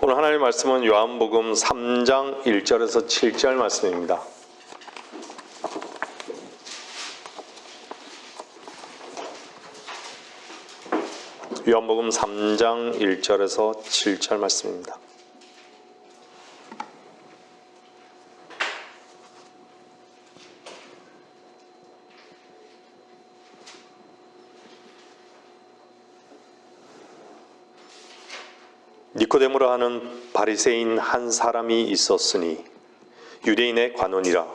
오늘 하나님의 말씀은 요한복음 3장 1절에서 7절 말씀입니다. 요한복음 3장 1절에서 7절 말씀입니다. 니코데모라 하는 바리새인 한 사람이 있었으니 유대인의 관원이라.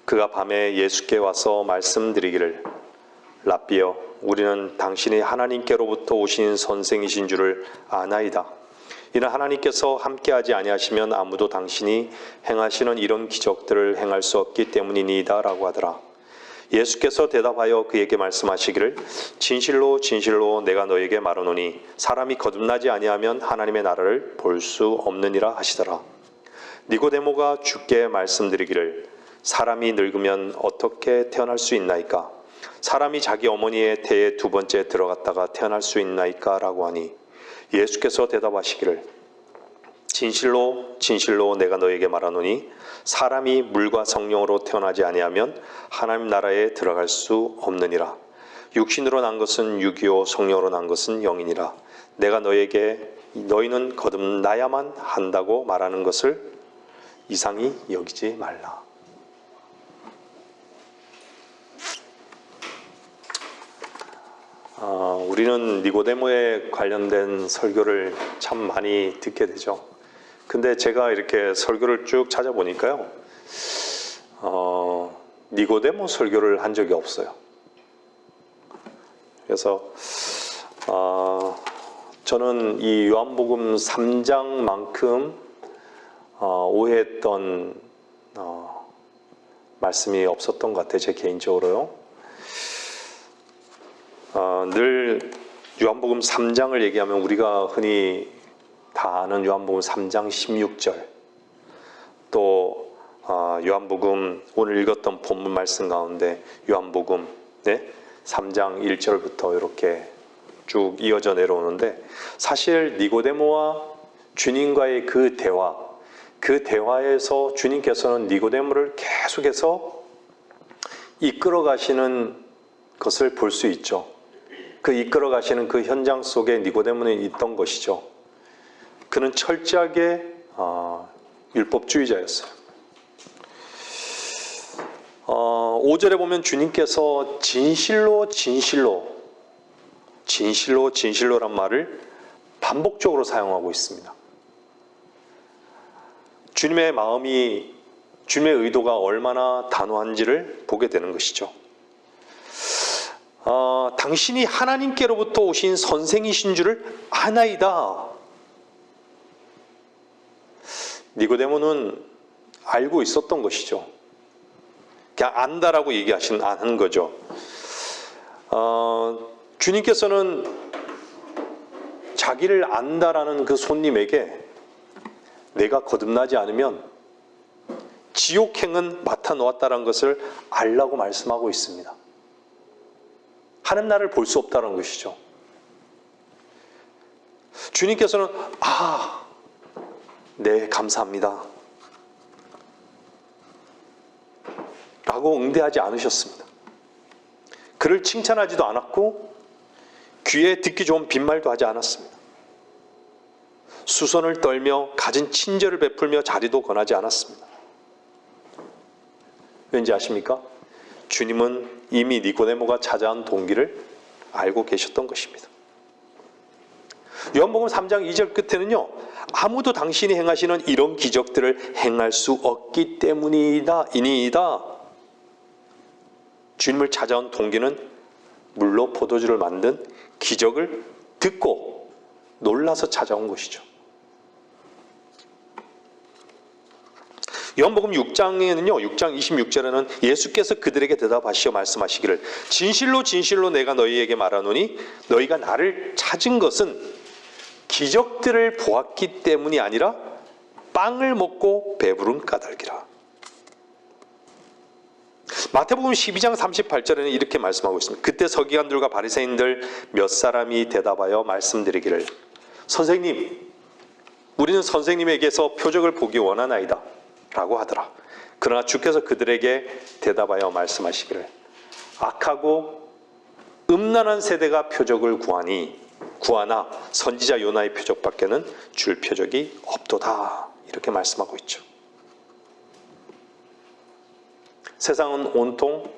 그가 밤에 예수께 와서 말씀드리기를, 랍비여, 우리는 당신이 하나님께로부터 오신 선생이신 줄을 아나이다. 이는 하나님께서 함께하지 아니하시면 아무도 당신이 행하시는 이런 기적들을 행할 수 없기 때문이니이다 라고 하더라. 예수께서 대답하여 그에게 말씀하시기를, 진실로 진실로 내가 너에게 말하노니 사람이 거듭나지 아니하면 하나님의 나라를 볼 수 없느니라 하시더라. 니고데모가 주께 말씀드리기를, 사람이 늙으면 어떻게 태어날 수 있나이까? 사람이 자기 어머니의 태에 두 번째 들어갔다가 태어날 수 있나이까? 라고 하니 예수께서 대답하시기를, 진실로 진실로 내가 너에게 말하노니 사람이 물과 성령으로 태어나지 아니하면 하나님 나라에 들어갈 수 없느니라. 육신으로 난 것은 육이요 성령으로 난 것은 영이니라. 내가 너에게 너희는 거듭나야만 한다고 말하는 것을 이상히 여기지 말라. 우리는 니고데모에 관련된 설교를 참 많이 듣게 되죠. 근데 제가 이렇게 설교를 쭉 찾아보니까요, 니고데모 설교를 한 적이 없어요. 그래서 저는 이 요한복음 3장만큼 오해했던 말씀이 없었던 것 같아요. 제 개인적으로요. 늘 요한복음 3장을 얘기하면 우리가 흔히 다 아는 요한복음 3장 16절, 또 요한복음 오늘 읽었던 본문 말씀 가운데 요한복음 3장 1절부터 이렇게 쭉 이어져 내려오는데, 사실 니고데모와 주님과의 그 대화에서 주님께서는 니고데모를 계속해서 이끌어 가시는 것을 볼 수 있죠. 그 이끌어 가시는 그 현장 속에 니고데모는 있던 것이죠. 그는 철저하게 율법주의자였어요. 5절에 보면 주님께서 진실로 진실로란 말을 반복적으로 사용하고 있습니다. 주님의 마음이, 주님의 의도가 얼마나 단호한지를 보게 되는 것이죠. 당신이 하나님께로부터 오신 선생이신 줄을 아나이다. 니고데모는 알고 있었던 것이죠. 그냥 안다라고 얘기하시는 않은 거죠. 주님께서는 자기를 안다라는 그 손님에게 내가 거듭나지 않으면 지옥행은 맡아 놓았다는 것을 알라고 말씀하고 있습니다. 하는 나를 볼 수 없다는 것이죠. 주님께서는 네, 감사합니다 라고 응대하지 않으셨습니다. 그를 칭찬하지도 않았고 귀에 듣기 좋은 빈말도 하지 않았습니다. 수선을 떨며 갖은 친절을 베풀며 자리도 권하지 않았습니다. 왠지 아십니까? 주님은 이미 니고데모가 찾아온 동기를 알고 계셨던 것입니다. 요한복음 3장 2절 끝에는요, 아무도 당신이 행하시는 이런 기적들을 행할 수 없기 때문이다. 주님을 찾아온 동기는 물로 포도주를 만든 기적을 듣고 놀라서 찾아온 것이죠. 요한복음 6장에는요, 6장 26절에는 예수께서 그들에게 대답하시어 말씀하시기를, 진실로 진실로 내가 너희에게 말하노니 너희가 나를 찾은 것은 기적들을 보았기 때문이 아니라 빵을 먹고 배부른 까닭이라. 마태복음 12장 38절에는 이렇게 말씀하고 있습니다. 그때 서기관들과 바리새인들 몇 사람이 대답하여 말씀드리기를, 선생님, 우리는 선생님에게서 표적을 보기 원하나이다 라고 하더라. 그러나 주께서 그들에게 대답하여 말씀하시기를 악하고 음란한 세대가 표적을 구하나 선지자 요나의 표적밖에는 줄 표적이 없도다. 이렇게 말씀하고 있죠. 세상은 온통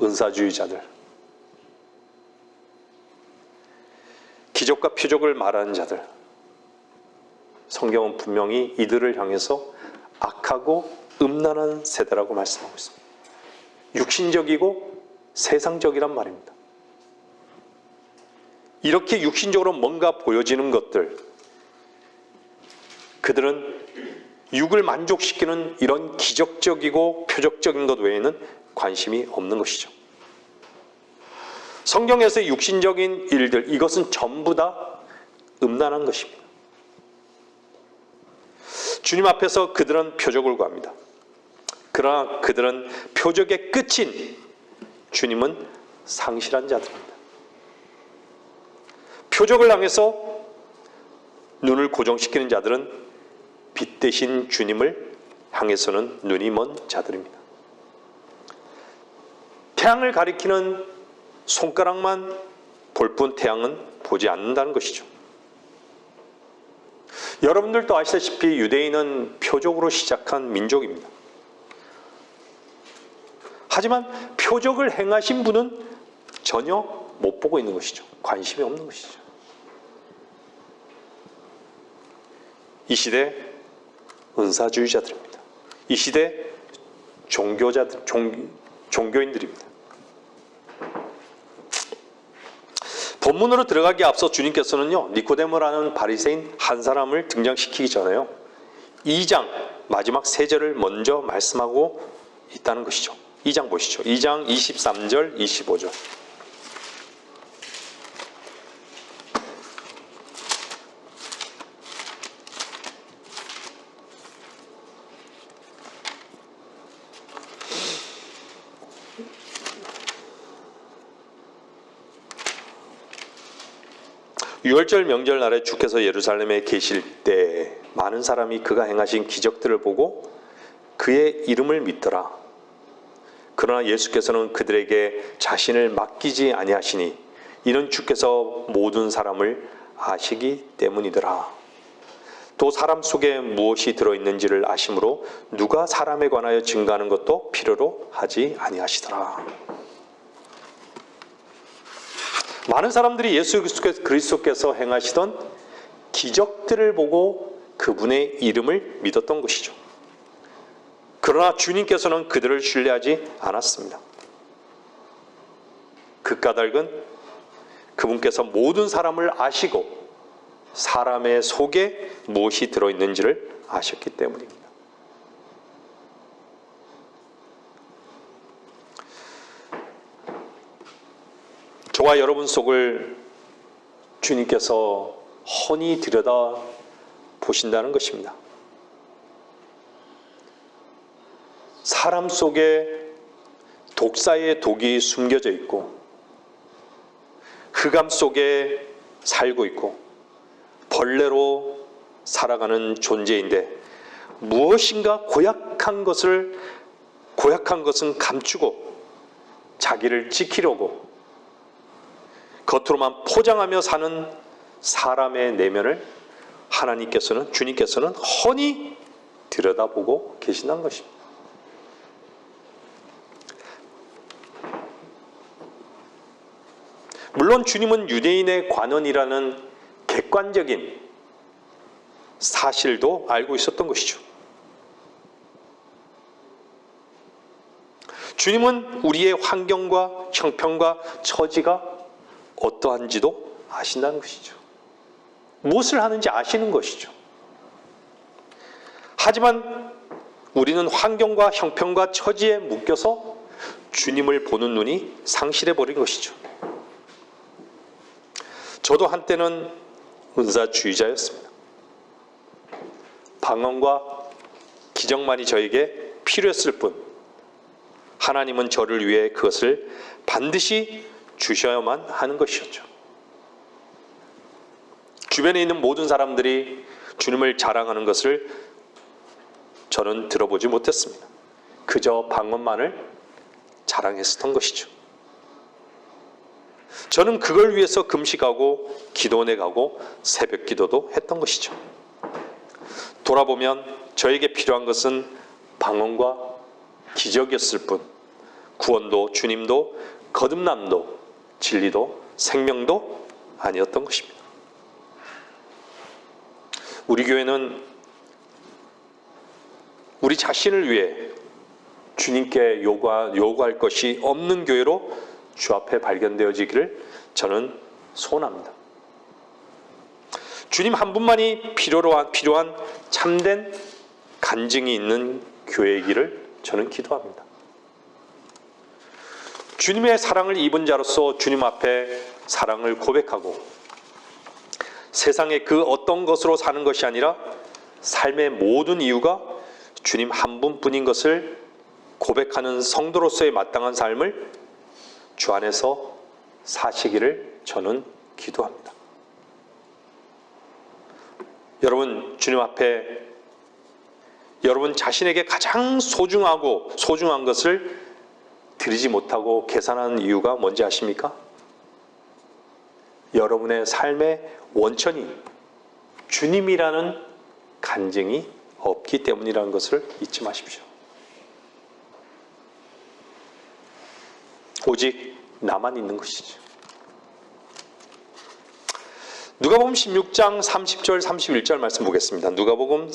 은사주의자들, 기적과 표적을 말하는 자들, 성경은 분명히 이들을 향해서 악하고 음란한 세대라고 말씀하고 있습니다. 육신적이고 세상적이란 말입니다. 이렇게 육신적으로 뭔가 보여지는 것들, 그들은 육을 만족시키는 이런 기적적이고 표적적인 것 외에는 관심이 없는 것이죠. 성경에서의 육신적인 일들, 이것은 전부 다 음란한 것입니다. 주님 앞에서 그들은 표적을 구합니다. 그러나 그들은 표적의 끝인 주님은 상실한 자들입니다. 표적을 향해서 눈을 고정시키는 자들은 빛 대신 주님을 향해서는 눈이 먼 자들입니다. 태양을 가리키는 손가락만 볼 뿐 태양은 보지 않는다는 것이죠. 여러분들도 아시다시피 유대인은 표적으로 시작한 민족입니다. 하지만 표적을 행하신 분은 전혀 못 보고 있는 것이죠. 관심이 없는 것이죠. 이 시대 은사주의자들입니다. 이 시대 종교인들입니다. 본문으로 들어가기 앞서 주님께서는요, 니코데모라는 바리새인 한 사람을 등장시키기 전에요, 2장 마지막 3절을 먼저 말씀하고 있다는 것이죠. 2장 보시죠. 2장 23절, 25절. 유월절 명절날에 주께서 예루살렘에 계실 때 많은 사람이 그가 행하신 기적들을 보고 그의 이름을 믿더라. 그러나 예수께서는 그들에게 자신을 맡기지 아니하시니 이는 주께서 모든 사람을 아시기 때문이더라. 또 사람 속에 무엇이 들어있는지를 아심으로 누가 사람에 관하여 증거하는 것도 필요로 하지 아니하시더라. 많은 사람들이 예수 그리스도께서 행하시던 기적들을 보고 그분의 이름을 믿었던 것이죠. 그러나 주님께서는 그들을 신뢰하지 않았습니다. 그 까닭은 그분께서 모든 사람을 아시고 사람의 속에 무엇이 들어있는지를 아셨기 때문입니다. 저와 여러분 속을 주님께서 훤히 들여다 보신다는 것입니다. 사람 속에 독사의 독이 숨겨져 있고 흑암 속에 살고 있고 벌레로 살아가는 존재인데 무엇인가 고약한 것은 감추고 자기를 지키려고 겉으로만 포장하며 사는 사람의 내면을 주님께서는 훤히 들여다보고 계신다는 것입니다. 물론 주님은 유대인의 관원이라는 객관적인 사실도 알고 있었던 것이죠. 주님은 우리의 환경과 형편과 처지가 어떠한지도 아신다는 것이죠. 무엇을 하는지 아시는 것이죠. 하지만 우리는 환경과 형편과 처지에 묶여서 주님을 보는 눈이 상실해버린 것이죠. 저도 한때는 은사주의자였습니다. 방언과 기적만이 저에게 필요했을 뿐 하나님은 저를 위해 그것을 반드시 주셔야만 하는 것이었죠. 주변에 있는 모든 사람들이 주님을 자랑하는 것을 저는 들어보지 못했습니다. 그저 방언만을 자랑했었던 것이죠. 저는 그걸 위해서 금식하고 기도원에 가고 새벽 기도도 했던 것이죠. 돌아보면 저에게 필요한 것은 방언과 기적이었을 뿐, 구원도 주님도 거듭남도 진리도 생명도 아니었던 것입니다. 우리 교회는 우리 자신을 위해 주님께 요구할 것이 없는 교회로 주 앞에 발견되어지기를 저는 소원합니다. 주님 한 분만이 필요한 참된 간증이 있는 교회이기를 저는 기도합니다. 주님의 사랑을 입은 자로서 주님 앞에 사랑을 고백하고 세상의 그 어떤 것으로 사는 것이 아니라 삶의 모든 이유가 주님 한 분뿐인 것을 고백하는 성도로서의 마땅한 삶을 주 안에서 사시기를 저는 기도합니다. 여러분, 주님 앞에 여러분 자신에게 가장 소중한 것을 드리지 못하고 계산하는 이유가 뭔지 아십니까? 여러분의 삶의 원천이 주님이라는 간증이 없기 때문이라는 것을 잊지 마십시오. 오직 나만 있는 것이죠. 누가복음 16장 30절 31절 말씀 보겠습니다. 누가복음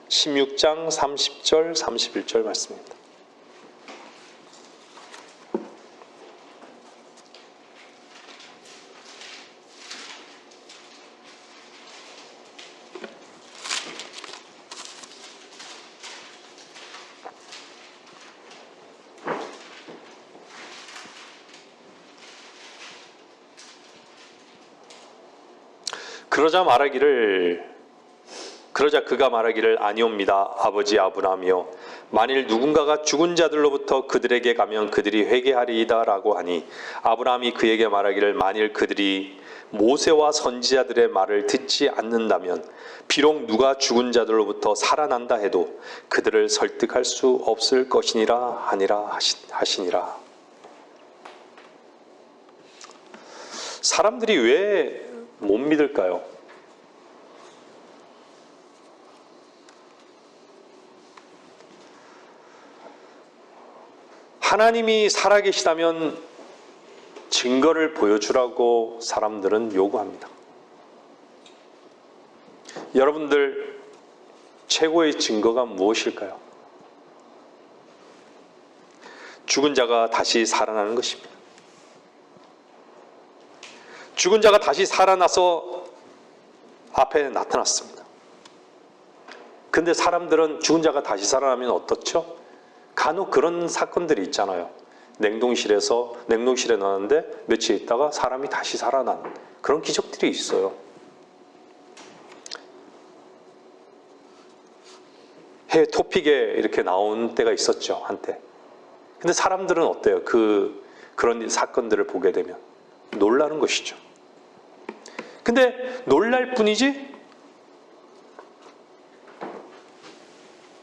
16장 30절 31절 말씀입니다. 그러자 그가 말하기를 아니옵니다. 아버지 아브라함이여, 만일 누군가가 죽은 자들로부터 그들에게 가면 그들이 회개하리이다 라고 하니, 아브라함이 그에게 말하기를 만일 그들이 모세와 선지자들의 말을 듣지 않는다면 비록 누가 죽은 자들로부터 살아난다 해도 그들을 설득할 수 없을 것이니라 하시니라. 사람들이 왜 못 믿을까요? 하나님이 살아계시다면 증거를 보여주라고 사람들은 요구합니다. 여러분들 최고의 증거가 무엇일까요? 죽은 자가 다시 살아나는 것입니다. 죽은 자가 다시 살아나서 앞에 나타났습니다. 근데 사람들은 죽은 자가 다시 살아나면 어떻죠? 간혹 그런 사건들이 있잖아요. 냉동실에 넣었는데 며칠 있다가 사람이 다시 살아난 그런 기적들이 있어요. 해외 토픽에 이렇게 나온 때가 있었죠, 한때. 근데 사람들은 어때요? 그런 사건들을 보게 되면 놀라는 것이죠. 근데 놀랄 뿐이지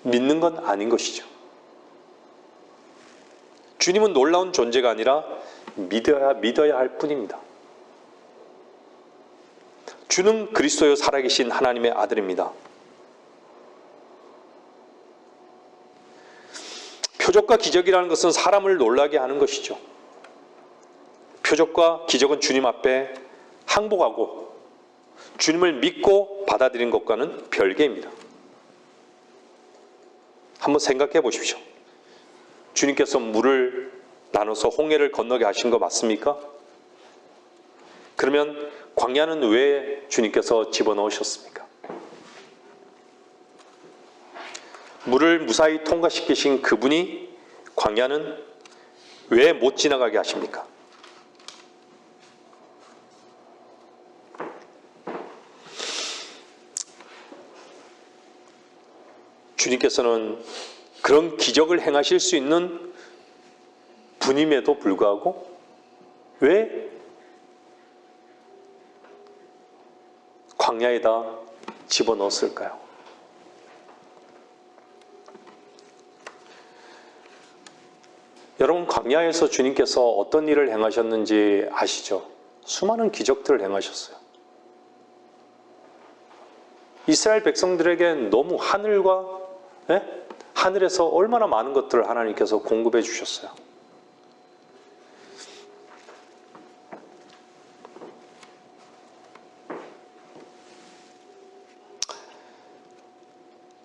믿는 건 아닌 것이죠. 주님은 놀라운 존재가 아니라 믿어야 할 뿐입니다. 주는 그리스도여 살아계신 하나님의 아들입니다. 표적과 기적이라는 것은 사람을 놀라게 하는 것이죠. 표적과 기적은 주님 앞에 항복하고 주님을 믿고 받아들인 것과는 별개입니다. 한번 생각해 보십시오. 주님께서 물을 나눠서 홍해를 건너게 하신 거 맞습니까? 그러면 광야는 왜 주님께서 집어넣으셨습니까? 물을 무사히 통과시키신 그분이 광야는 왜 못 지나가게 하십니까? 주님께서는 그런 기적을 행하실 수 있는 분임에도 불구하고 왜 광야에다 집어넣었을까요? 여러분, 광야에서 주님께서 어떤 일을 행하셨는지 아시죠? 수많은 기적들을 행하셨어요. 이스라엘 백성들에게 너무 하늘에서 얼마나 많은 것들을 하나님께서 공급해 주셨어요.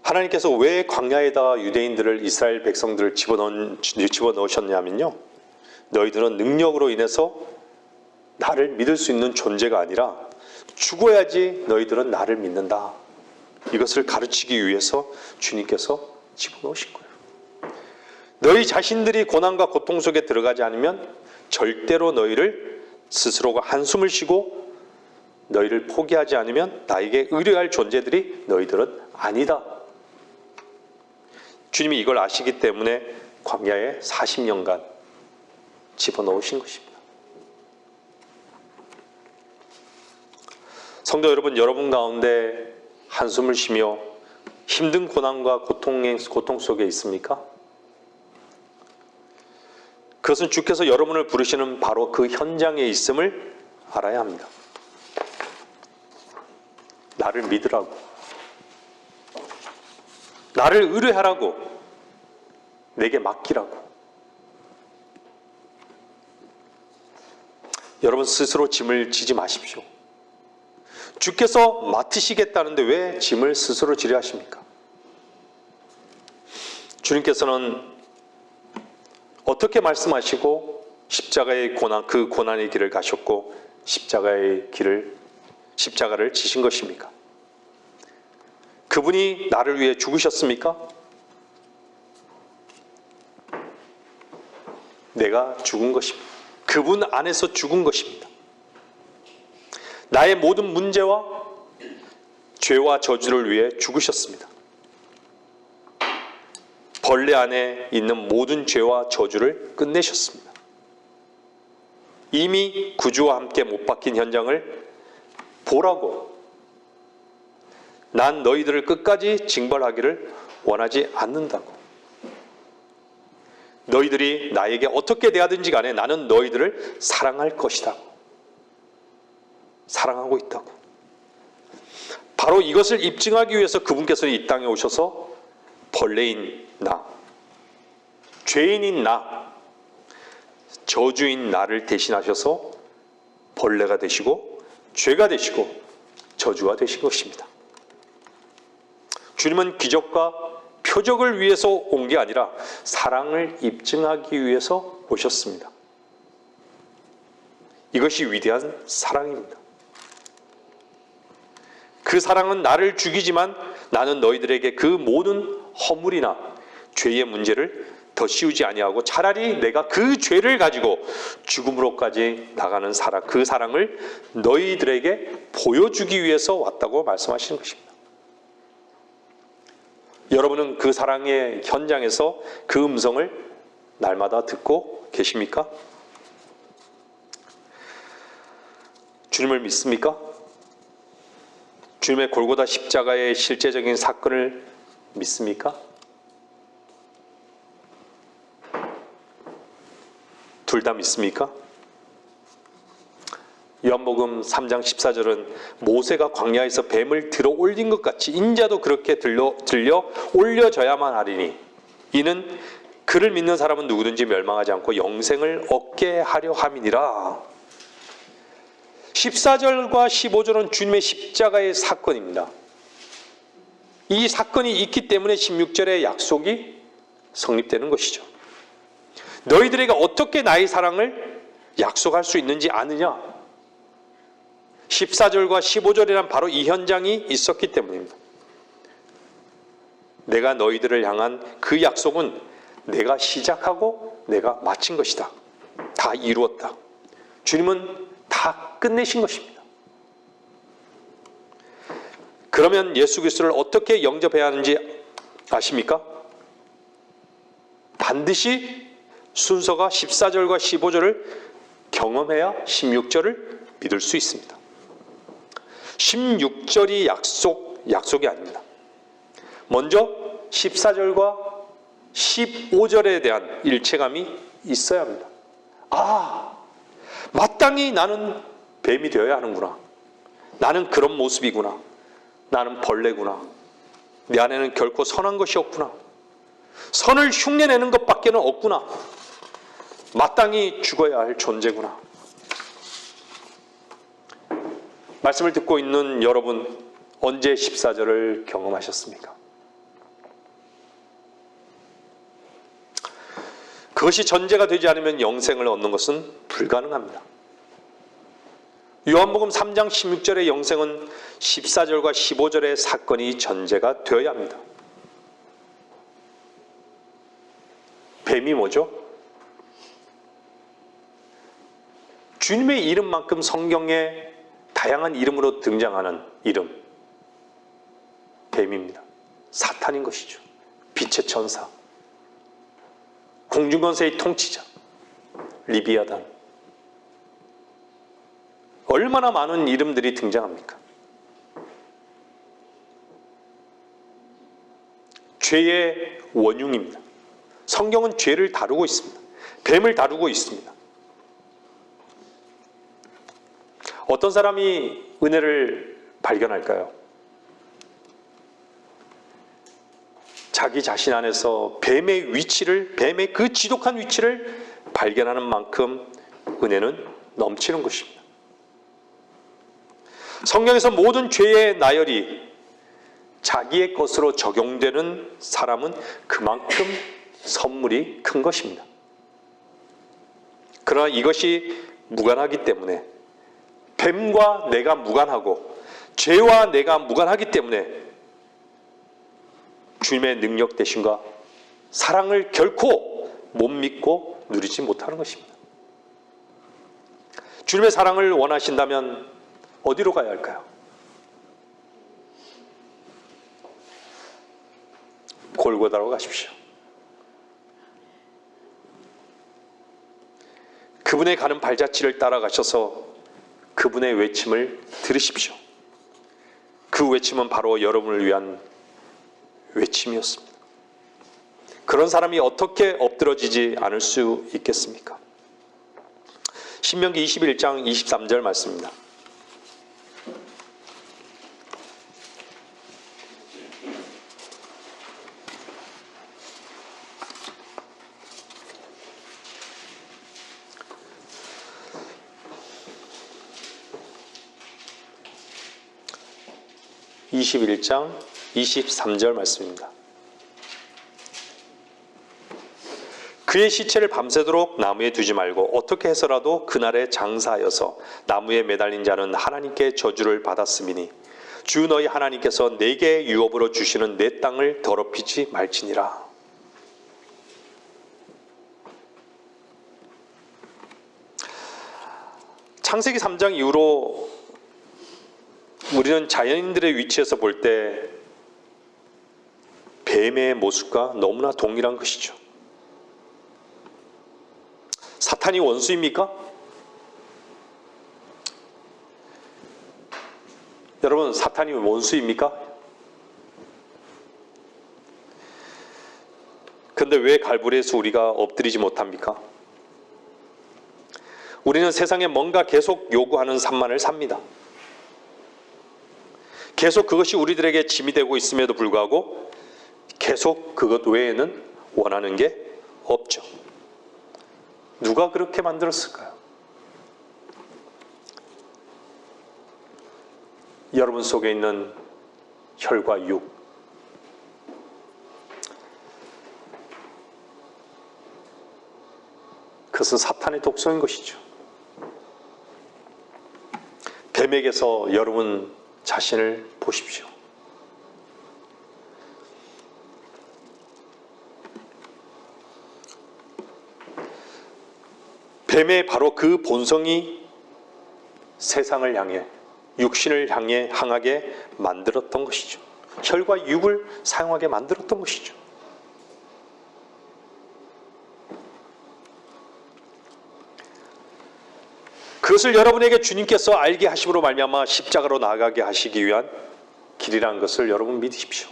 하나님께서 왜 광야에다 유대인들을, 이스라엘 백성들을 집어넣으셨냐면요, 너희들은 능력으로 인해서 나를 믿을 수 있는 존재가 아니라 죽어야지 너희들은 나를 믿는다. 이것을 가르치기 위해서 주님께서 집어넣으신 거예요. 너희 자신들이 고난과 고통 속에 들어가지 않으면 절대로 너희를 스스로가 한숨을 쉬고 너희를 포기하지 않으면 나에게 의뢰할 존재들이 너희들은 아니다. 주님이 이걸 아시기 때문에 광야에 40년간 집어넣으신 것입니다. 성도 여러분, 여러분 가운데 한숨을 쉬며 힘든 고난과 고통 속에 있습니까? 그것은 주께서 여러분을 부르시는 바로 그 현장에 있음을 알아야 합니다. 나를 믿으라고, 나를 의뢰하라고, 내게 맡기라고. 여러분 스스로 짐을 지지 마십시오. 주께서 맡으시겠다는데 왜 짐을 스스로 지려 하십니까? 주님께서는 어떻게 말씀하시고 십자가의 고난, 그 고난의 길을 가셨고 십자가를 지신 것입니까? 그분이 나를 위해 죽으셨습니까? 내가 죽은 것입니다. 그분 안에서 죽은 것입니다. 나의 모든 문제와 죄와 저주를 위해 죽으셨습니다. 벌레 안에 있는 모든 죄와 저주를 끝내셨습니다. 이미 구주와 함께 못 박힌 현장을 보라고. 난 너희들을 끝까지 징벌하기를 원하지 않는다고. 너희들이 나에게 어떻게 대하든지 간에 나는 너희들을 사랑할 것이다. 사랑하고 있다고. 바로 이것을 입증하기 위해서 그분께서는 이 땅에 오셔서 벌레인 나, 죄인인 나, 저주인 나를 대신하셔서 벌레가 되시고 죄가 되시고 저주가 되신 것입니다. 주님은 기적과 표적을 위해서 온 게 아니라 사랑을 입증하기 위해서 오셨습니다. 이것이 위대한 사랑입니다. 그 사랑은 나를 죽이지만 나는 너희들에게 그 모든 허물이나 죄의 문제를 더 씌우지 아니하고 차라리 내가 그 죄를 가지고 죽음으로까지 나가는 사랑, 그 사랑을 너희들에게 보여주기 위해서 왔다고 말씀하시는 것입니다. 여러분은 그 사랑의 현장에서 그 음성을 날마다 듣고 계십니까? 주님을 믿습니까? 주님의 골고다 십자가의 실제적인 사건을 믿습니까? 둘 다 믿습니까? 요한복음 3장 14절은 모세가 광야에서 뱀을 들어 올린 것 같이 인자도 그렇게 들려 올려져야만 하리니 이는 그를 믿는 사람은 누구든지 멸망하지 않고 영생을 얻게 하려 함이니라. 14절과 15절은 주님의 십자가의 사건입니다. 이 사건이 있기 때문에 16절의 약속이 성립되는 것이죠. 너희들에게 어떻게 나의 사랑을 약속할 수 있는지 아느냐? 14절과 15절이란 바로 이 현장이 있었기 때문입니다. 내가 너희들을 향한 그 약속은 내가 시작하고 내가 마친 것이다. 다 이루었다. 주님은 다 끝내신 것입니다. 그러면 예수 그리스도를 어떻게 영접해야 하는지 아십니까? 반드시 순서가 14절과 15절을 경험해야 16절을 믿을 수 있습니다. 16절이 약속이 아닙니다. 먼저 14절과 15절에 대한 일체감이 있어야 합니다. 아, 마땅히 나는 뱀이 되어야 하는구나. 나는 그런 모습이구나. 나는 벌레구나. 내 안에는 결코 선한 것이 없구나. 선을 흉내내는 것밖에는 없구나. 마땅히 죽어야 할 존재구나. 말씀을 듣고 있는 여러분, 언제 14절을 경험하셨습니까? 그것이 전제가 되지 않으면 영생을 얻는 것은 불가능합니다. 요한복음 3장 16절의 영생은 14절과 15절의 사건이 전제가 되어야 합니다. 뱀이 뭐죠? 주님의 이름만큼 성경에 다양한 이름으로 등장하는 이름, 뱀입니다. 사탄인 것이죠. 빛의 천사, 공중권세의 통치자, 리비아단. 얼마나 많은 이름들이 등장합니까? 죄의 원흉입니다. 성경은 죄를 다루고 있습니다. 뱀을 다루고 있습니다. 어떤 사람이 은혜를 발견할까요? 자기 자신 안에서 뱀의 위치를, 뱀의 그 지독한 위치를 발견하는 만큼 은혜는 넘치는 것입니다. 성경에서 모든 죄의 나열이 자기의 것으로 적용되는 사람은 그만큼 선물이 큰 것입니다. 그러나 이것이 무관하기 때문에, 뱀과 내가 무관하고 죄와 내가 무관하기 때문에 주님의 능력 되심과 사랑을 결코 못 믿고 누리지 못하는 것입니다. 주님의 사랑을 원하신다면 어디로 가야 할까요? 골고다로 가십시오. 그분의 가는 발자취를 따라가셔서 그분의 외침을 들으십시오. 그 외침은 바로 여러분을 위한 외침이었습니다. 그런 사람이 어떻게 엎드러지지 않을 수 있겠습니까? 신명기 21장 23절 말씀입니다. (21장 23절) 말씀입니다. 그의 시체를 밤새도록 나무에 두지 말고 어떻게 해서라도 그날에 장사하여서 나무에 매달린 자는 하나님께 저주를 받았음이니 주 너희 하나님께서 내게 유업으로 주시는 내 땅을 더럽히지 말지니라. 창세기 3장 이후로 우리는 자연인들의 위치에서 볼 때 뱀의 모습과 너무나 동일한 것이죠. 사탄이 원수입니까? 여러분, 사탄이 원수입니까? 그런데 왜 갈보리에서 우리가 엎드리지 못합니까? 우리는 세상에 뭔가 계속 요구하는 삶만을 삽니다. 계속 그것이 우리들에게 짐이 되고 있음에도 불구하고 계속 그것 외에는 원하는 게 없죠. 누가 그렇게 만들었을까요? 여러분 속에 있는 혈과 육, 그것은 사탄의 독성인 것이죠. 뱀에게서 여러분 자신을 보십시오. 뱀의 바로 그 본성이 세상을 향해, 육신을 향해 항하게 만들었던 것이죠. 혈과 육을 사용하게 만들었던 것이죠. 그것을 여러분에게 주님께서 알게 하심으로 말미암아 십자가로 나아가게 하시기 위한 길이라는 것을 여러분 믿으십시오.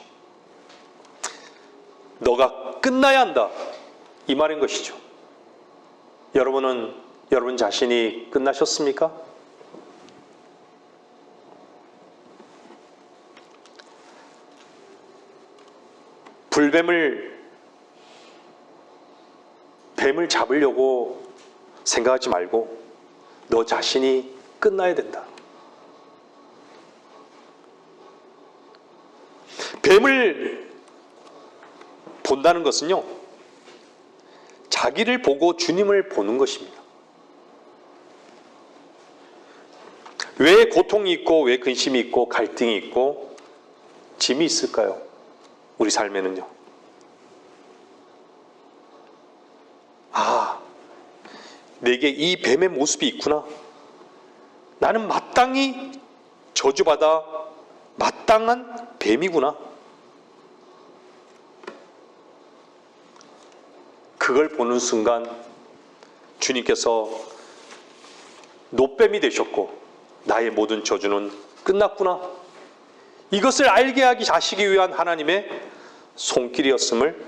너가 끝나야 한다, 이 말인 것이죠. 여러분은 여러분 자신이 끝나셨습니까? 뱀을 잡으려고 생각하지 말고 너 자신이 끝나야 된다. 뱀을 본다는 것은요, 자기를 보고 주님을 보는 것입니다. 왜 고통이 있고 왜 근심이 있고 갈등이 있고 짐이 있을까요? 우리 삶에는요. 내게 이 뱀의 모습이 있구나. 나는 마땅히 저주받아 마땅한 뱀이구나. 그걸 보는 순간 주님께서 노뱀이 되셨고 나의 모든 저주는 끝났구나. 이것을 알게 하시기 위한 하나님의 손길이었음을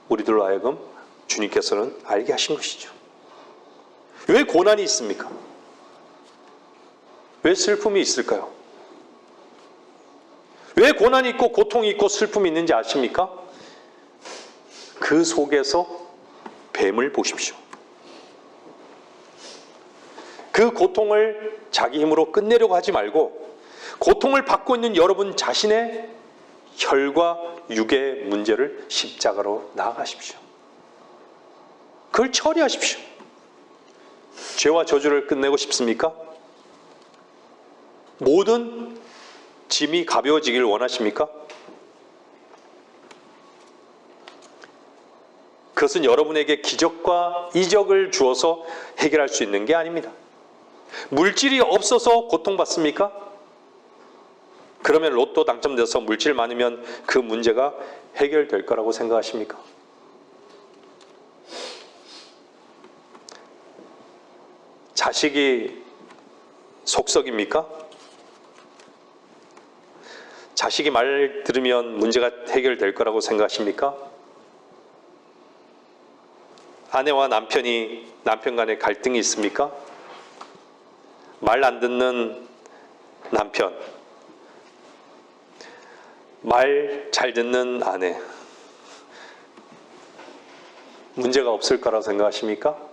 우리들로 하여금 주님께서는 알게 하신 것이죠. 왜 고난이 있습니까? 왜 슬픔이 있을까요? 왜 고난이 있고 고통이 있고 슬픔이 있는지 아십니까? 그 속에서 뱀을 보십시오. 그 고통을 자기 힘으로 끝내려고 하지 말고 고통을 받고 있는 여러분 자신의 혈과 육의 문제를 십자가로 나아가십시오. 그걸 처리하십시오. 죄와 저주를 끝내고 싶습니까? 모든 짐이 가벼워지기를 원하십니까? 그것은 여러분에게 기적과 이적을 주어서 해결할 수 있는 게 아닙니다. 물질이 없어서 고통받습니까? 그러면 로또 당첨돼서 물질 많으면 그 문제가 해결될 거라고 생각하십니까? 자식이 속썩입니까? 자식이 말 들으면 문제가 해결될 거라고 생각하십니까? 아내와 남편 간에 갈등이 있습니까? 말 안 듣는 남편, 말 잘 듣는 아내, 문제가 없을 거라고 생각하십니까?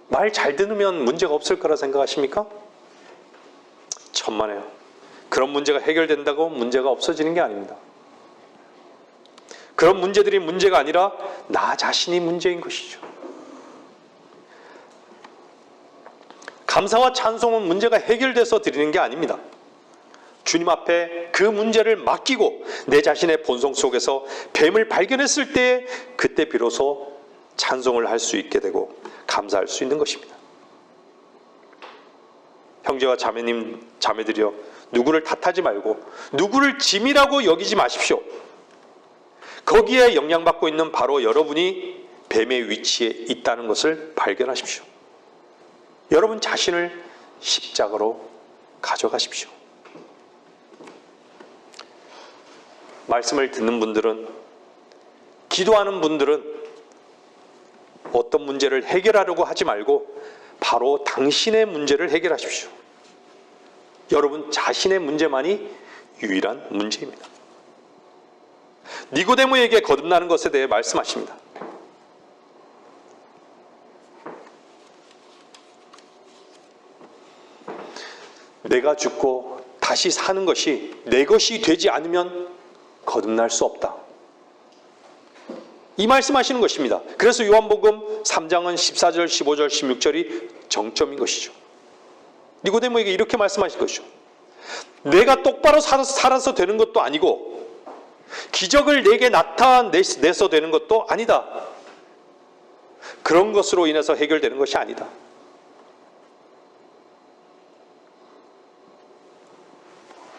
말 잘 들으면 문제가 없을 거라 생각하십니까? 천만에요. 그런 문제가 해결된다고 문제가 없어지는 게 아닙니다. 그런 문제들이 문제가 아니라 나 자신이 문제인 것이죠. 감사와 찬송은 문제가 해결돼서 드리는 게 아닙니다. 주님 앞에 그 문제를 맡기고 내 자신의 본성 속에서 뱀을 발견했을 때 그때 비로소 찬송을 할 수 있게 되고 감사할 수 있는 것입니다. 형제와 자매들이여, 누구를 탓하지 말고 누구를 짐이라고 여기지 마십시오. 거기에 영향받고 있는 바로 여러분이 뱀의 위치에 있다는 것을 발견하십시오. 여러분 자신을 십자가로 가져가십시오. 말씀을 듣는 분들은, 기도하는 분들은 어떤 문제를 해결하려고 하지 말고 바로 당신의 문제를 해결하십시오. 여러분 자신의 문제만이 유일한 문제입니다. 니고데모에게 거듭나는 것에 대해 말씀하십니다. 내가 죽고 다시 사는 것이 내 것이 되지 않으면 거듭날 수 없다. 이 말씀하시는 것입니다. 그래서 요한복음 3장은 14절, 15절, 16절이 정점인 것이죠. 니고데모에게 이렇게 말씀하신 것이죠. 내가 똑바로 살아서 되는 것도 아니고 기적을 내게 나타내서 되는 것도 아니다. 그런 것으로 인해서 해결되는 것이 아니다.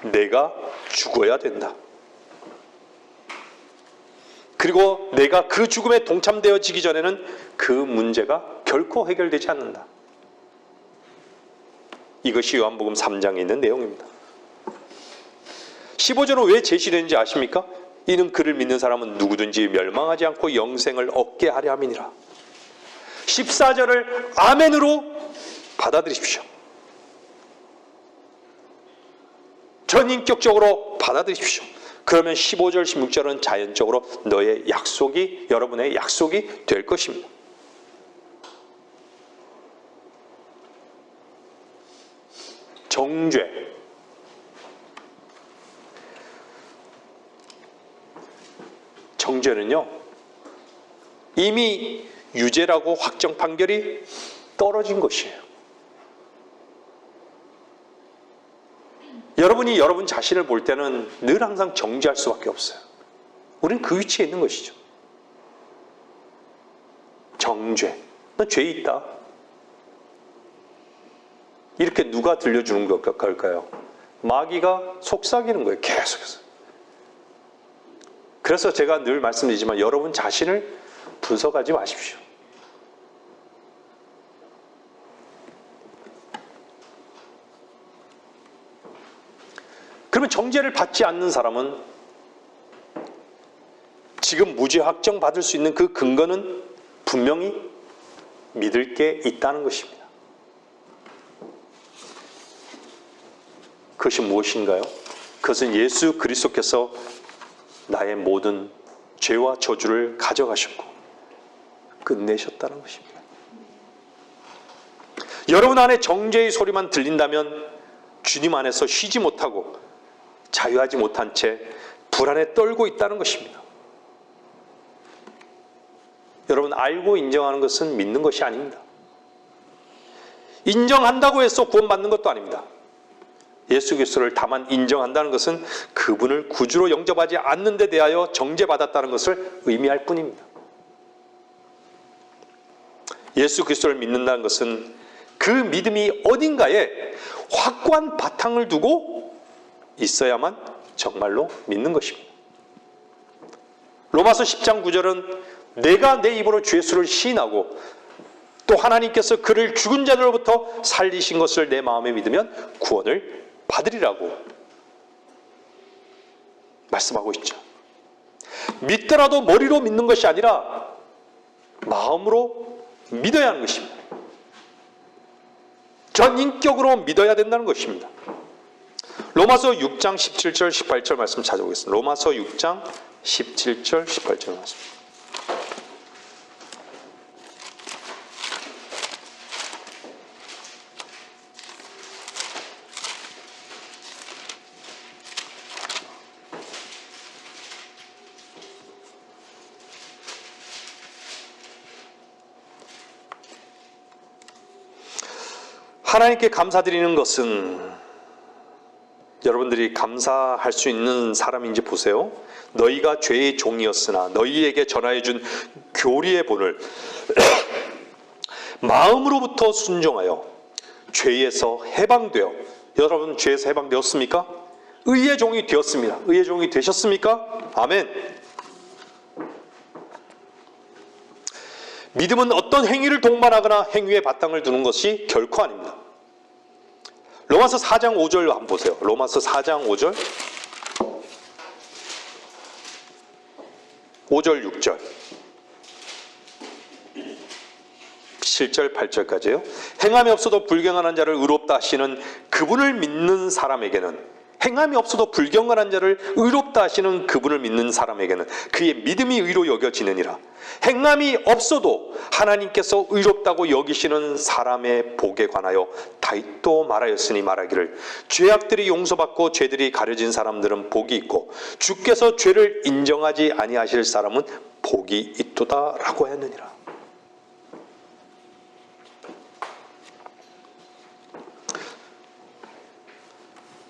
내가 죽어야 된다. 그리고 내가 그 죽음에 동참되어지기 전에는 그 문제가 결코 해결되지 않는다. 이것이 요한복음 3장에 있는 내용입니다. 15절은 왜 제시되는지 아십니까? 이는 그를 믿는 사람은 누구든지 멸망하지 않고 영생을 얻게 하려 함이니라. 14절을 아멘으로 받아들이십시오. 전인격적으로 받아들이십시오. 그러면 15절, 16절은 자연적으로 너의 약속이, 여러분의 약속이 될 것입니다. 정죄. 정죄는요, 이미 유죄라고 확정 판결이 떨어진 것이에요. 여러분이 여러분 자신을 볼 때는 늘 항상 정죄할 수밖에 없어요. 우리는 그 위치에 있는 것이죠. 정죄. 너 죄 있다. 이렇게 누가 들려주는 걸까요? 마귀가 속삭이는 거예요. 계속해서. 그래서 제가 늘 말씀드리지만 여러분 자신을 분석하지 마십시오. 그러면 정죄를 받지 않는 사람은 지금 무죄 확정 받을 수 있는 그 근거는 분명히 믿을 게 있다는 것입니다. 그것이 무엇인가요? 그것은 예수 그리스도께서 나의 모든 죄와 저주를 가져가셨고 끝내셨다는 것입니다. 여러분 안에 정죄의 소리만 들린다면 주님 안에서 쉬지 못하고 자유하지 못한 채 불안에 떨고 있다는 것입니다. 여러분, 알고 인정하는 것은 믿는 것이 아닙니다. 인정한다고 해서 구원받는 것도 아닙니다. 예수 그리스도를 다만 인정한다는 것은 그분을 구주로 영접하지 않는 데 대하여 정죄받았다는 것을 의미할 뿐입니다. 예수 그리스도를 믿는다는 것은 그 믿음이 어딘가에 확고한 바탕을 두고 있어야만 정말로 믿는 것입니다. 로마서 10장 9절은 내가 내 입으로 주 예수를 시인하고 또 하나님께서 그를 죽은 자들로부터 살리신 것을 내 마음에 믿으면 구원을 받으리라고 말씀하고 있죠. 믿더라도 머리로 믿는 것이 아니라 마음으로 믿어야 하는 것입니다. 전인격으로 믿어야 된다는 것입니다. 로마서 6장 17절 18절 말씀 찾아보겠습니다. 로마서 6장 17절 18절 말씀. 하나님께 감사드리는 것은 여러분들이 감사할 수 있는 사람인지 보세요. 너희가 죄의 종이었으나 너희에게 전하여 준 교리의 본을 마음으로부터 순종하여 죄에서 해방되어, 여러분 죄에서 해방되었습니까? 의의 종이 되었습니다. 의의 종이 되셨습니까? 아멘. 믿음은 어떤 행위를 동반하거나 행위에 바탕을 두는 것이 결코 아닙니다. 로마서 4장 5절 한번 보세요. 로마서 4장 5절 5절 6절 7절 8절까지요. 행함이 없어도 불경건한 자를 의롭다 하시는 그분을 믿는 사람에게는, 행함이 없어도 불경건한 자를 의롭다 하시는 그분을 믿는 사람에게는 그의 믿음이 의로 여겨지느니라. 행함이 없어도 하나님께서 의롭다고 여기시는 사람의 복에 관하여 다윗도 말하였으니 말하기를 죄악들이 용서받고 죄들이 가려진 사람들은 복이 있고 주께서 죄를 인정하지 아니하실 사람은 복이 있도다라고 했느니라.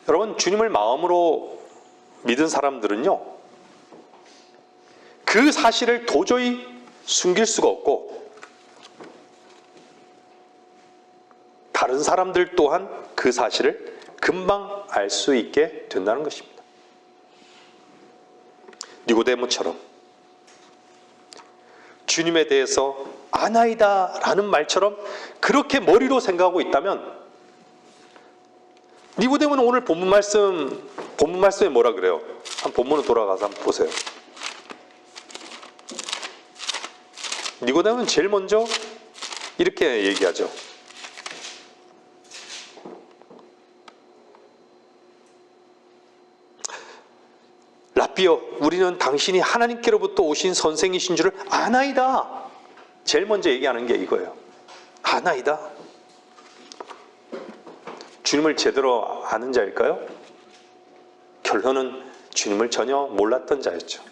여러분, 주님을 마음으로 믿은 사람들은요, 그 사실을 도저히 숨길 수가 없고 다른 사람들 또한 그 사실을 금방 알 수 있게 된다는 것입니다. 니고데모처럼 주님에 대해서 아나이다 라는 말처럼 그렇게 머리로 생각하고 있다면 니고데모는 오늘 본문 말씀에 뭐라 그래요? 한 본문으로 돌아가서 한번 보세요. 니고데모는 제일 먼저 이렇게 얘기하죠. 라삐여, 우리는 당신이 하나님께로부터 오신 선생이신 줄을 아나이다. 제일 먼저 얘기하는 게 이거예요. 아나이다. 주님을 제대로 아는 자일까요? 결론은 주님을 전혀 몰랐던 자였죠.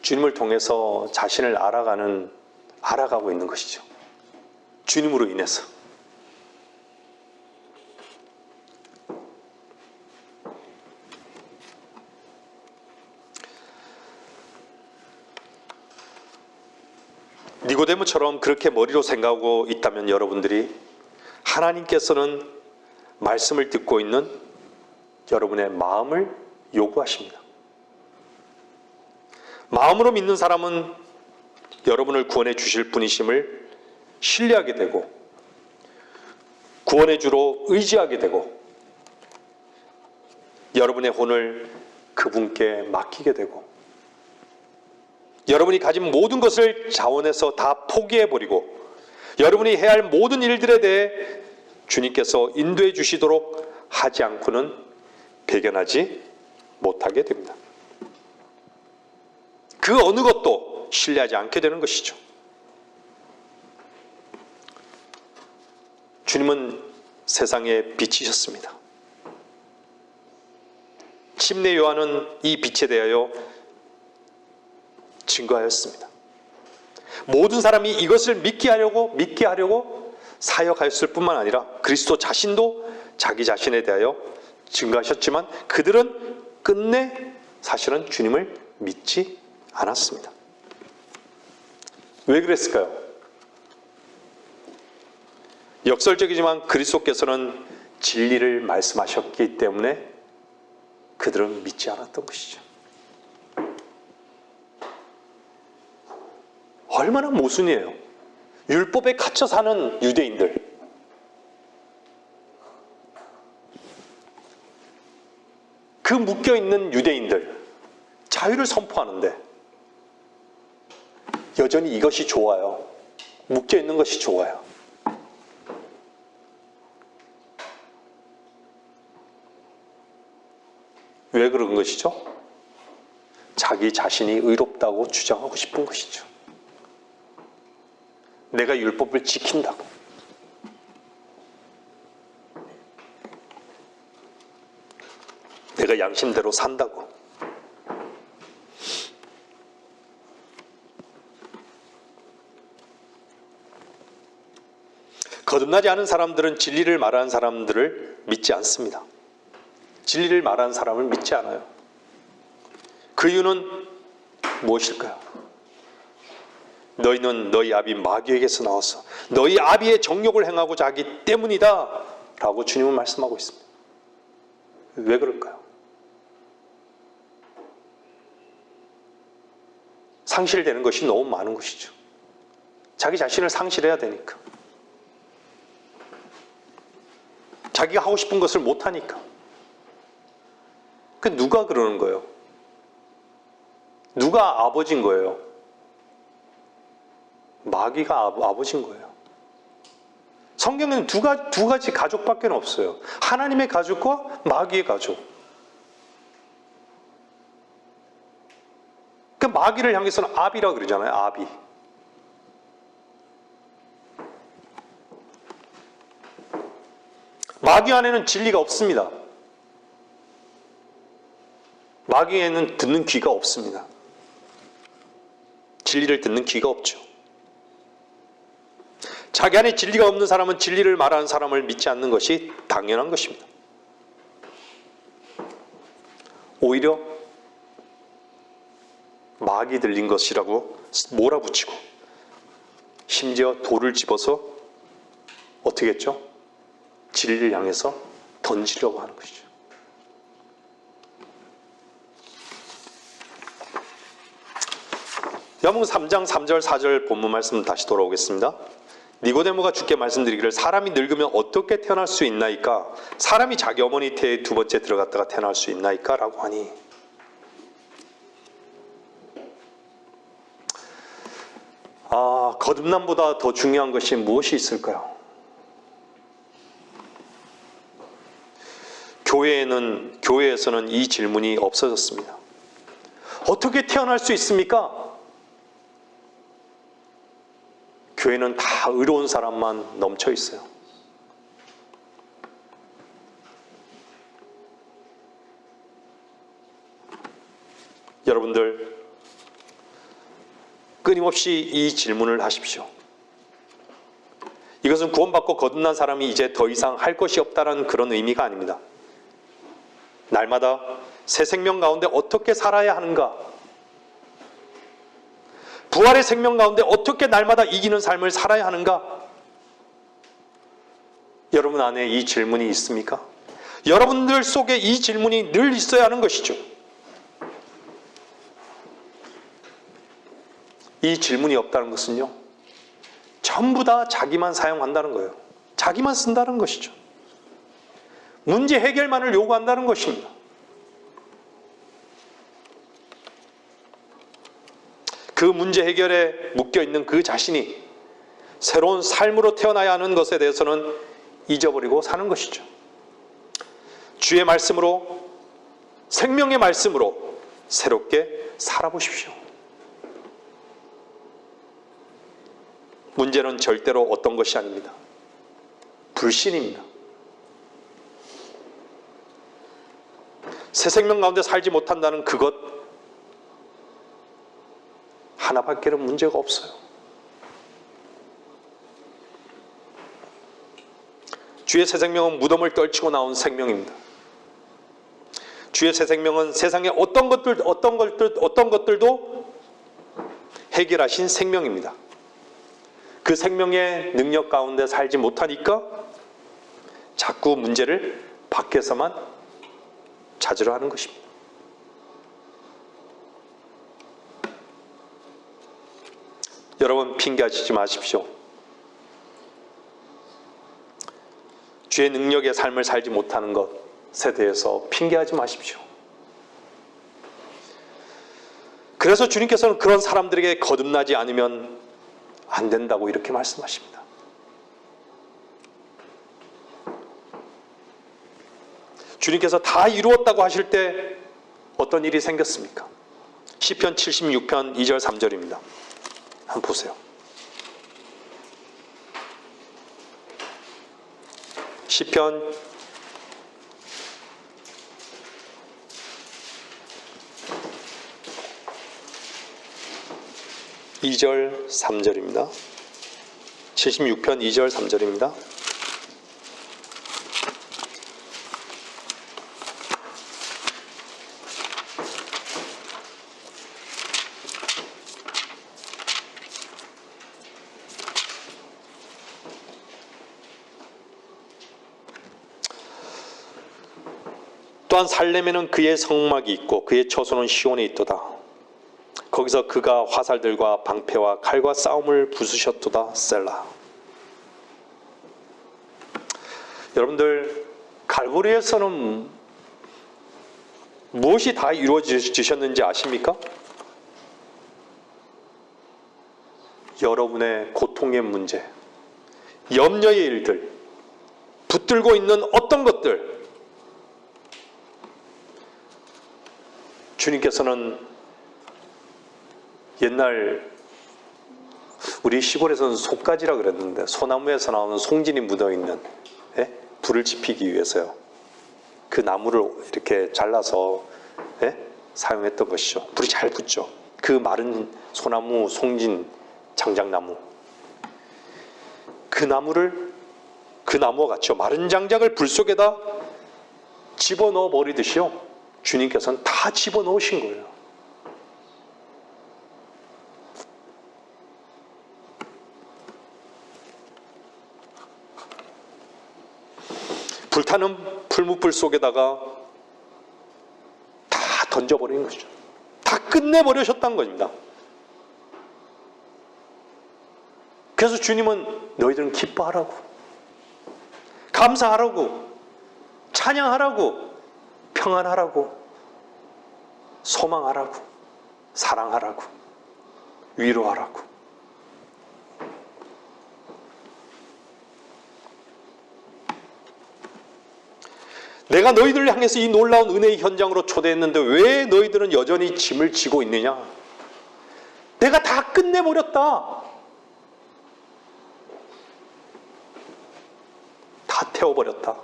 주님을 통해서 자신을 알아가고 있는 것이죠. 주님으로 인해서. 니고데모처럼 그렇게 머리로 생각하고 있다면 여러분들이 하나님께서는 말씀을 듣고 있는 여러분의 마음을 요구하십니다. 마음으로 믿는 사람은 여러분을 구원해 주실 분이심을 신뢰하게 되고 구원의 주로 의지하게 되고 여러분의 혼을 그분께 맡기게 되고 여러분이 가진 모든 것을 자원해서 다 포기해버리고 여러분이 해야 할 모든 일들에 대해 주님께서 인도해 주시도록 하지 않고는 배견하지 못하게 됩니다. 그 어느 것도 신뢰하지 않게 되는 것이죠. 주님은 세상에 빛이셨습니다. 침례 요한은 이 빛에 대하여 증거하였습니다. 모든 사람이 이것을 믿게 하려고 사역하였을 뿐만 아니라 그리스도 자신도 자기 자신에 대하여 증거하셨지만 그들은 끝내 사실은 주님을 믿지 않았습니다. 왜 그랬을까요? 역설적이지만 그리스도께서는 진리를 말씀하셨기 때문에 그들은 믿지 않았던 것이죠. 얼마나 모순이에요. 율법에 갇혀 사는 유대인들, 그 묶여있는 유대인들, 자유를 선포하는데 여전히 이것이 좋아요. 묶여있는 것이 좋아요. 왜 그런 것이죠? 자기 자신이 의롭다고 주장하고 싶은 것이죠. 내가 율법을 지킨다고. 내가 양심대로 산다고. 거듭나지 않은 사람들은 진리를 말하는 사람들을 믿지 않습니다. 진리를 말하는 사람을 믿지 않아요. 그 이유는 무엇일까요? 너희는 너희 아비 마귀에게서 나와서 너희 아비의 정욕을 행하고자 하기 때문이다 라고 주님은 말씀하고 있습니다. 왜 그럴까요? 상실되는 것이 너무 많은 것이죠. 자기 자신을 상실해야 되니까. 자기가 하고 싶은 것을 못하니까. 그 누가 그러는 거예요? 누가 아버지인 거예요? 마귀가 아버지인 거예요. 성경에는 두 가지 가족밖에 없어요. 하나님의 가족과 마귀의 가족. 그 마귀를 향해서는 아비라고 그러잖아요. 아비. 마귀 안에는 진리가 없습니다. 마귀에는 듣는 귀가 없습니다. 진리를 듣는 귀가 없죠. 자기 안에 진리가 없는 사람은 진리를 말하는 사람을 믿지 않는 것이 당연한 것입니다. 오히려 마귀 들린 것이라고 몰아붙이고 심지어 돌을 집어서 어떻게 했죠? 진리를 향해서 던지려고 하는 것이죠. 요한복음 3장 3절 4절 본문 말씀 다시 돌아오겠습니다. 니고데모가 주께 말씀드리기를 사람이 늙으면 어떻게 태어날 수 있나이까? 사람이 자기 어머니 태에 두 번째 들어갔다가 태어날 수 있나이까? 라고 하니 거듭남보다 더 중요한 것이 무엇이 있을까요? 교회에서는 이 질문이 없어졌습니다. 어떻게 태어날 수 있습니까? 교회는 다 의로운 사람만 넘쳐 있어요. 여러분들 끊임없이 이 질문을 하십시오. 이것은 구원받고 거듭난 사람이 이제 더 이상 할 것이 없다는 그런 의미가 아닙니다. 날마다 새 생명 가운데 어떻게 살아야 하는가? 부활의 생명 가운데 어떻게 날마다 이기는 삶을 살아야 하는가? 여러분 안에 이 질문이 있습니까? 여러분들 속에 이 질문이 늘 있어야 하는 것이죠. 이 질문이 없다는 것은요, 전부 다 자기만 사용한다는 거예요. 자기만 쓴다는 것이죠. 문제 해결만을 요구한다는 것입니다. 그 문제 해결에 묶여있는 그 자신이 새로운 삶으로 태어나야 하는 것에 대해서는 잊어버리고 사는 것이죠. 주의 말씀으로, 생명의 말씀으로 새롭게 살아보십시오. 문제는 절대로 어떤 것이 아닙니다. 불신입니다. 새 생명 가운데 살지 못한다는 그것 하나밖에는 문제가 없어요. 주의 새 생명은 무덤을 떨치고 나온 생명입니다. 주의 새 생명은 세상의 어떤 것들도 해결하신 생명입니다. 그 생명의 능력 가운데 살지 못하니까 자꾸 문제를 밖에서만 찾으려 하는 것입니다. 여러분 핑계하시지 마십시오. 주의 능력의 삶을 살지 못하는 것에 대해서 핑계하지 마십시오. 그래서 주님께서는 그런 사람들에게 거듭나지 않으면 안 된다고 이렇게 말씀하십니다. 주님께서 다 이루었다고 하실 때 어떤 일이 생겼습니까? 시편 76편 2절 3절입니다. 한번 보세요. 시편 2절 3절입니다. 76편 2절 3절입니다. 또한 살렘에는 그의 성막이 있고 그의 처소는 시온에 있도다. 거기서 그가 화살들과 방패와 칼과 싸움을 부수셨도다. 셀라. 여러분들 갈보리에서는 무엇이 다 이루어지셨는지 아십니까? 여러분의 고통의 문제, 염려의 일들, 붙들고 있는 어떤 것들, 주님께서는 옛날 우리 시골에서는 속가지라 그랬는데 소나무에서 나오는 송진이 묻어있는 불을 지피기 위해서요. 그 나무를 이렇게 잘라서 사용했던 것이죠. 불이 잘 붙죠. 그 마른 소나무, 송진, 장작나무, 그 나무와 같죠. 마른 장작을 불 속에다 집어넣어 버리듯이요. 주님께서는 다 집어넣으신 거예요. 불타는 풀무불 속에다가 다 던져버린 것이죠. 다 끝내버리셨다는 겁니다. 그래서 주님은 너희들은 기뻐하라고, 감사하라고, 찬양하라고, 평안하라고, 소망하라고, 사랑하라고, 위로하라고. 내가 너희들을 향해서 이 놀라운 은혜의 현장으로 초대했는데 왜 너희들은 여전히 짐을 지고 있느냐? 내가 다 끝내버렸다. 다 태워버렸다.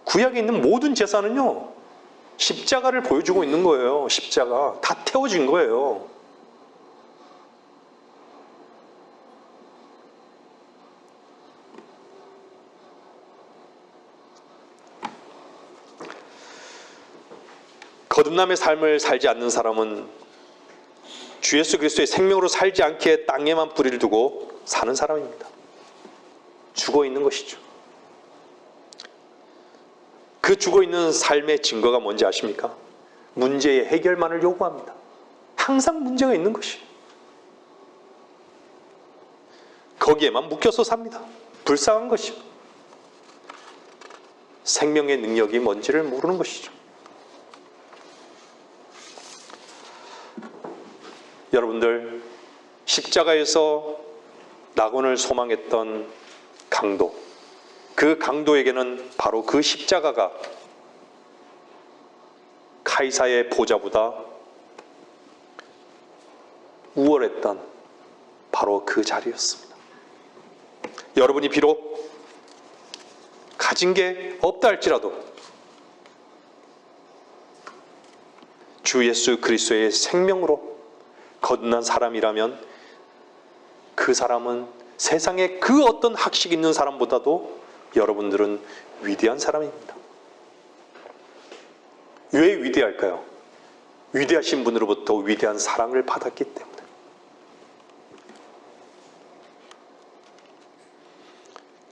구약에 있는 모든 제사는요, 십자가를 보여주고 있는 거예요. 십자가. 다 태워진 거예요. 거듭남의 삶을 살지 않는 사람은 주 예수 그리스도의 생명으로 살지 않기에 땅에만 뿌리를 두고 사는 사람입니다. 죽어 있는 것이죠. 그 죽어 있는 삶의 증거가 뭔지 아십니까? 문제의 해결만을 요구합니다. 항상 문제가 있는 것이. 거기에만 묶여서 삽니다. 불쌍한 것이죠. 생명의 능력이 뭔지를 모르는 것이죠. 여러분들, 십자가에서 낙원을 소망했던 강도, 그 강도에게는 바로 그 십자가가 카이사의 보좌보다 우월했던 바로 그 자리였습니다. 여러분이 비록 가진 게 없다 할지라도 주 예수 그리스도의 생명으로 거듭난 사람이라면 그 사람은 세상에 그 어떤 학식 있는 사람보다도 여러분들은 위대한 사람입니다. 왜 위대할까요? 위대하신 분으로부터 위대한 사랑을 받았기 때문에.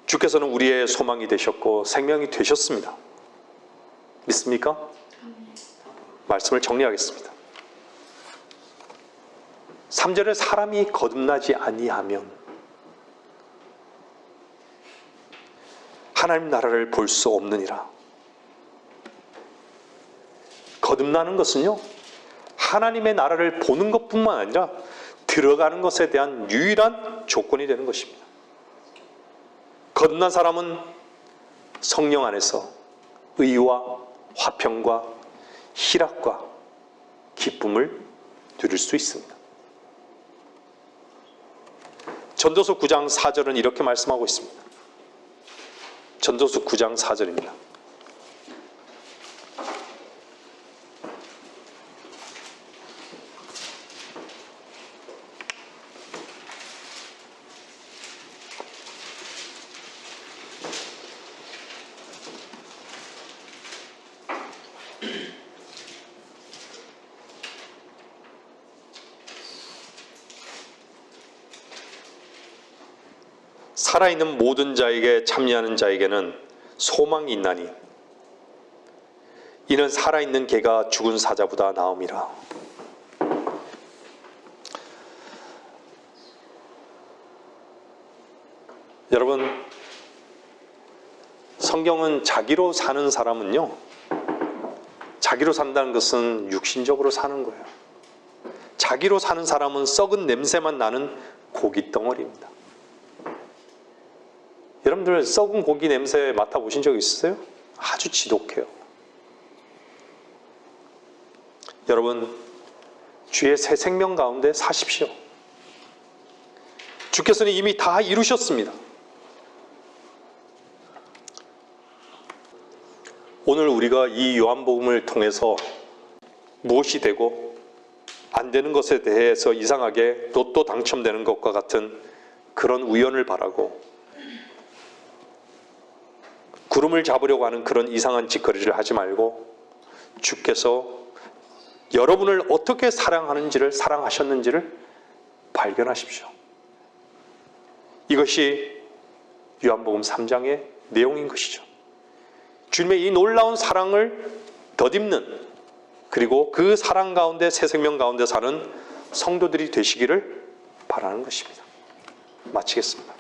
주께서는 우리의 소망이 되셨고 생명이 되셨습니다. 믿습니까? 말씀을 정리하겠습니다. 3절에 사람이 거듭나지 아니하면 하나님 나라를 볼 수 없느니라. 거듭나는 것은요, 하나님의 나라를 보는 것뿐만 아니라 들어가는 것에 대한 유일한 조건이 되는 것입니다. 거듭난 사람은 성령 안에서 의와 화평과 희락과 기쁨을 누릴 수 있습니다. 전도서 9장 4절은 이렇게 말씀하고 있습니다. 전도서 9장 4절입니다. 살아있는 모든 자에게 참여하는 자에게는 소망이 있나니 이는 살아있는 개가 죽은 사자보다 나음이라. 여러분, 성경은 자기로 사는 사람은요, 자기로 산다는 것은 육신적으로 사는 거예요. 자기로 사는 사람은 썩은 냄새만 나는 고기 덩어리입니다. 여러분들 썩은 고기 냄새 맡아보신 적 있으세요? 아주 지독해요. 여러분, 주의 새 생명 가운데 사십시오. 주께서는 이미 다 이루셨습니다. 오늘 우리가 이 요한복음을 통해서 무엇이 되고 안 되는 것에 대해서 이상하게 로또 당첨되는 것과 같은 그런 우연을 바라고 구름을 잡으려고 하는 그런 이상한 짓거리를 하지 말고 주께서 여러분을 어떻게 사랑하셨는지를 발견하십시오. 이것이 요한복음 3장의 내용인 것이죠. 주님의 이 놀라운 사랑을 덧입는, 그리고 그 사랑 가운데 새 생명 가운데 사는 성도들이 되시기를 바라는 것입니다. 마치겠습니다.